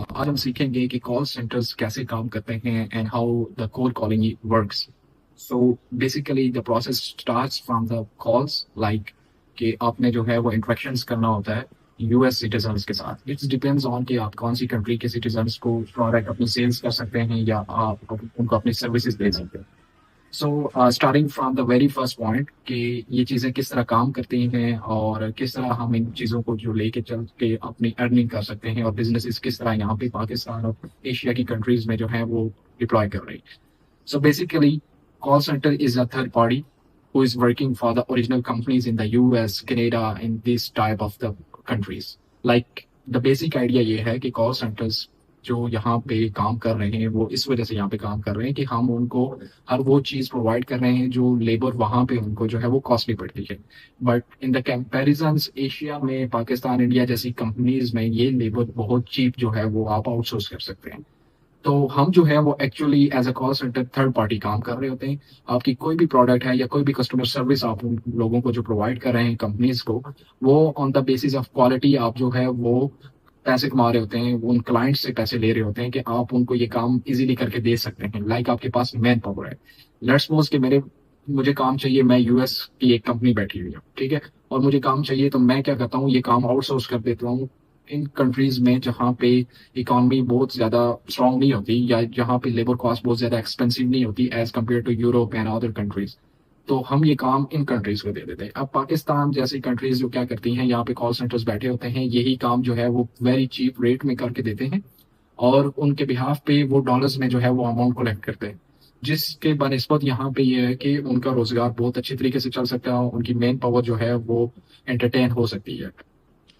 आज हम सीखेंगे कि कॉल सेंटर्स कैसे काम करते हैं and how the cold calling works. So basically the process starts from the calls like कि आपने जो है वो इंटरेक्शंस करना होता है यूएस सिटीजन्स के साथ। इट्स डिपेंड्स ऑन कि आप कौन सी कंट्री के सिटीजन्स को प्रोडक्ट अपनी सेल्स कर सकते हैं या आप उनको अपनी सर्विसेज दे सकते हैं। So starting from the very first point कि ये चीज़ें किस तरह काम करती हैं और किस तरह हम इन चीज़ों को जो लेके चल के अपनी अर्निंग कर सकते हैं और बिजनेसेस किस तरह यहाँ पे पाकिस्तान और एशिया की कंट्रीज में जो है वो डिप्लॉय कर रही है। So basically, call center is a third party who is working for the original companies in the US, Canada, and this type of the countries. Like the basic idea ये है कि call centers जो यहाँ पे काम कर रहे हैं वो इस वजह से यहाँ पे काम कर रहे हैं कि हम उनको हर वो चीज़ प्रोवाइड कर रहे हैं जो लेबर वहाँ पे उनको जो है वो कॉस्टली पड़ती है। But in the comparison Asia में पाकिस्तान इंडिया जैसी कंपनीज में ये लेबर बहुत चीप जो है वो आप आउटसोर्स कर सकते हैं। तो हम जो है वो actually as a call center third party काम कर रहे होते हैं। आपकी कोई भी प्रोडक्ट है या कोई भी कस्टमर सर्विस आप उन लोगों को जो प्रोवाइड कर रहे हैं कंपनीज को, वो on the basis of quality आप जो है वो पैसे कमा रहे होते हैं, वो उन क्लाइंट से पैसे ले रहे होते हैं कि आप उनको ये काम इजीली करके दे सकते हैं। लाइक आपके पास मैन पावर है। लेट्स सपोज कि मेरे मुझे काम चाहिए, मैं यूएस की एक कंपनी बैठी हुई है, ठीक है, और मुझे काम चाहिए तो मैं क्या करता हूँ, ये काम आउटसोर्स कर देता हूँ इन कंट्रीज में जहाँ पे इकोनॉमी बहुत ज्यादा स्ट्रांग नहीं होती या जहाँ पे लेबर कॉस्ट बहुत ज्यादा एक्सपेंसिव नहीं होती as compare to Europe and other countries. तो हम ये काम इन कंट्रीज को दे देते हैं। अब पाकिस्तान जैसी कंट्रीज जो क्या करती हैं, यहाँ पे कॉल सेंटर्स बैठे होते हैं, यही काम जो है वो वेरी चीप रेट में करके देते हैं और उनके बिहाफ पे वो डॉलर्स में जो है वो अमाउंट कलेक्ट करते हैं, जिसके बनस्बत यहाँ पे ये है कि उनका रोजगार बहुत अच्छी तरीके से चल सकता है, उनकी मेन पावर जो है वो एंटरटेन हो सकती है।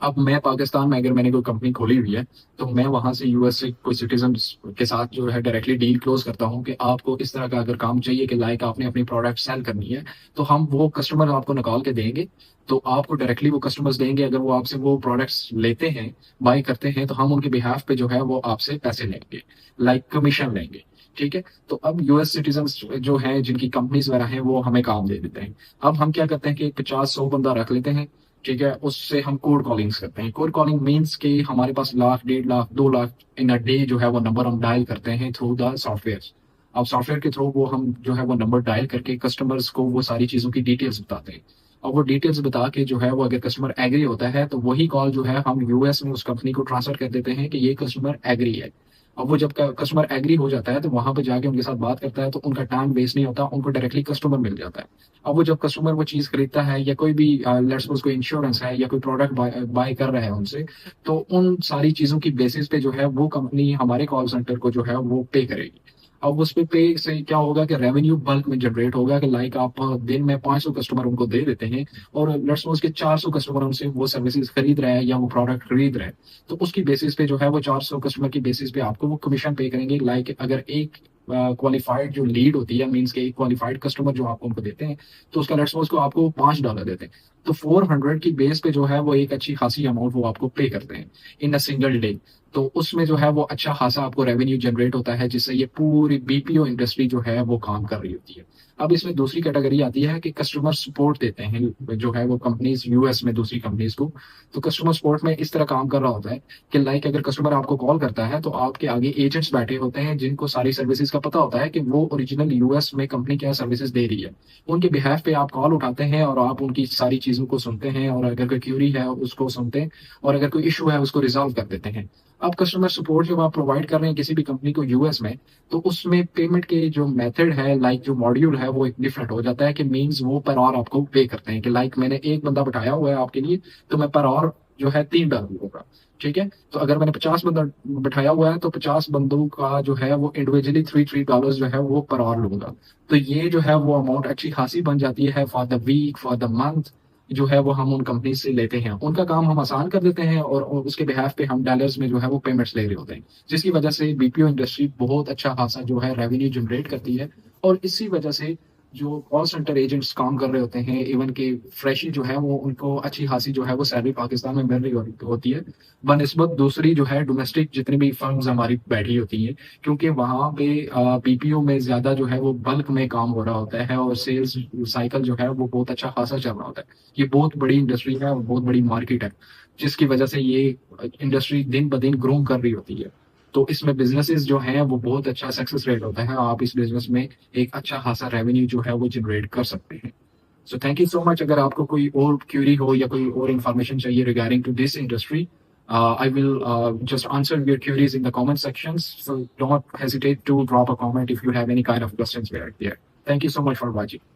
अब मैं पाकिस्तान में अगर मैंने कोई कंपनी खोली हुई है तो मैं वहां से यूएस से कोई सिटीजन के साथ जो है डायरेक्टली डील क्लोज करता हूँ कि आपको इस तरह का अगर काम चाहिए कि लाइक आपने अपनी प्रोडक्ट सेल करनी है, तो हम वो कस्टमर आपको निकाल के देंगे। तो आपको डायरेक्टली वो कस्टमर्स देंगे, अगर वो आपसे वो प्रोडक्ट्स लेते हैं, बाय करते हैं, तो हम उनके बिहाफ पे जो है वो आपसे पैसे लेंगे, लाइक कमीशन लेंगे। ठीक है। तो अब यूएस सिटीजन जो हैं जिनकी कंपनीज वगैरह हैं वो हमें काम दे देते हैं। अब हम क्या करते हैं कि 50-100 बंदा रख लेते हैं, ठीक है, उससे हम कोड कॉलिंग्स करते हैं। कोड कॉलिंग मीन्स कि हमारे पास लाख, 1.5 लाख, 2 लाख इन अ डे जो है वो नंबर हम डायल करते हैं थ्रू द सॉफ्टवेयर। अब सॉफ्टवेयर के थ्रू वो हम जो है वो नंबर डायल करके कस्टमर्स को वो सारी चीजों की डिटेल्स बताते हैं। और वो डिटेल्स बता के जो है वो अगर कस्टमर एग्री होता है तो वही कॉल जो है हम यूएस में उस कंपनी को ट्रांसफर कर देते हैं कि ये कस्टमर एग्री है। अब वो जब कस्टमर एग्री हो जाता है तो वहां पे जाके उनके साथ बात करता है, तो उनका टाइम वेस्ट नहीं होता, उनको डायरेक्टली कस्टमर मिल जाता है। अब वो जब कस्टमर वो चीज खरीदता है या कोई भी लेट्स सपोज कोई इंश्योरेंस है या कोई प्रोडक्ट बाय कर रहा है उनसे, तो उन सारी चीजों की बेसिस पे जो है वो कंपनी हमारे कॉल सेंटर को जो है वो पे करेगी। अब उस पे से क्या होगा कि रेवेन्यू बल्क में जनरेट होगा कि लाइक आप दिन में 500 कस्टमर उनको दे देते हैं और लेट्स सपोज के 400 कस्टमर उनसे वो सर्विसेज खरीद रहे हैं या वो प्रोडक्ट खरीद रहे हैं, तो उसकी बेसिस पे जो है वो 400 कस्टमर की बेसिस पे आपको वो कमीशन पे करेंगे। लाइक अगर एक क्वालिफाइड जो लीड होती है, मीन्स के एक क्वालिफाइड कस्टमर जो आपको उनको देते हैं, तो उसका लेट्स सपोज को आपको $5 देते हैं, तो 400 की बेस पे जो है वो एक अच्छी खासी अमाउंट वो आपको पे करते हैं इन अ सिंगल डे। तो उसमें जो है वो अच्छा खासा आपको रेवेन्यू जनरेट होता है, जिससे ये पूरी बीपीओ इंडस्ट्री जो है वो काम कर रही होती है। अब इसमें दूसरी कैटेगरी आती है कि कस्टमर सपोर्ट देते हैं जो है वो कंपनीज यूएस में दूसरी कंपनीज को। तो कस्टमर सपोर्ट में इस तरह काम कर रहा होता है कि लाइक अगर कस्टमर आपको कॉल करता है तो आपके आगे एजेंट्स बैठे होते हैं जिनको सारी सर्विसेज का पता होता है कि वो ओरिजिनल यूएस में कंपनी क्या सर्विसेज दे रही है। उनके बिहाफ पे आप कॉल उठाते हैं और आप उनकी सारी चीजों को सुनते हैं, और अगर कोई क्यूरी है उसको सुनते हैं, और अगर कोई इशू है उसको रिजॉल्व कर देते हैं। अब कस्टमर सपोर्ट जब आप प्रोवाइड कर रहे हैं किसी भी कंपनी को यूएस में, तो उसमें पेमेंट के जो मेथड है, लाइक जो मॉड्यूल है, वो एक डिफरेंट हो जाता है कि मींस वो पर आवर आपको पे करते हैं कि लाइक मैंने एक बंदा बैठाया हुआ है आपके लिए, तो मैं पर आवर जो है $3 लूंगा। ठीक है। तो अगर मैंने 50 बंदा बैठाया हुआ है तो 50 बंदों का जो है वो इंडिविजुअली $3 जो है वो पर आवर लूंगा। तो ये जो है वो अमाउंट अच्छी खासी बन जाती है for the week, for the month, जो है वो हम उन कंपनी से लेते हैं। उनका काम हम आसान कर देते हैं और उसके बिहाफ पे हम डॉलर्स में जो है वो पेमेंट्स ले रहे होते हैं, जिसकी वजह से बीपीओ इंडस्ट्री बहुत अच्छा खासा जो है रेवेन्यू जनरेट करती है। और इसी वजह से जो कॉल सेंटर एजेंट्स काम कर रहे होते हैं, इवन के फ्रेशी जो है वो उनको अच्छी खासी जो है वो सैलरी पाकिस्तान में मिल रही होती है बनस्बत दूसरी जो है डोमेस्टिक जितनी भी फर्म्स हमारी बैठी होती हैं, क्योंकि वहाँ पे बीपीओ में ज्यादा जो है वो बल्क में काम हो रहा होता है और सेल्स साइकिल जो है वो बहुत अच्छा खासा चल रहा होता है। ये बहुत बड़ी इंडस्ट्री है और बहुत बड़ी मार्केट है, जिसकी वजह से ये इंडस्ट्री दिन ब दिन ग्रो कर रही होती है। तो इसमें बिजनेसेस जो हैं वो बहुत अच्छा सक्सेस रेट होता है, आप इस बिजनेस में एक अच्छा खासा रेवेन्यू जो है वो जनरेट कर सकते हैं। So thank you so much. अगर आपको कोई और क्यूरी हो या कोई और इन्फॉर्मेशन चाहिए regarding to this industry, I will just answer your queries in the comment sections. So don't hesitate to drop a comment if you have any kind of questions there. Thank you so much for watching.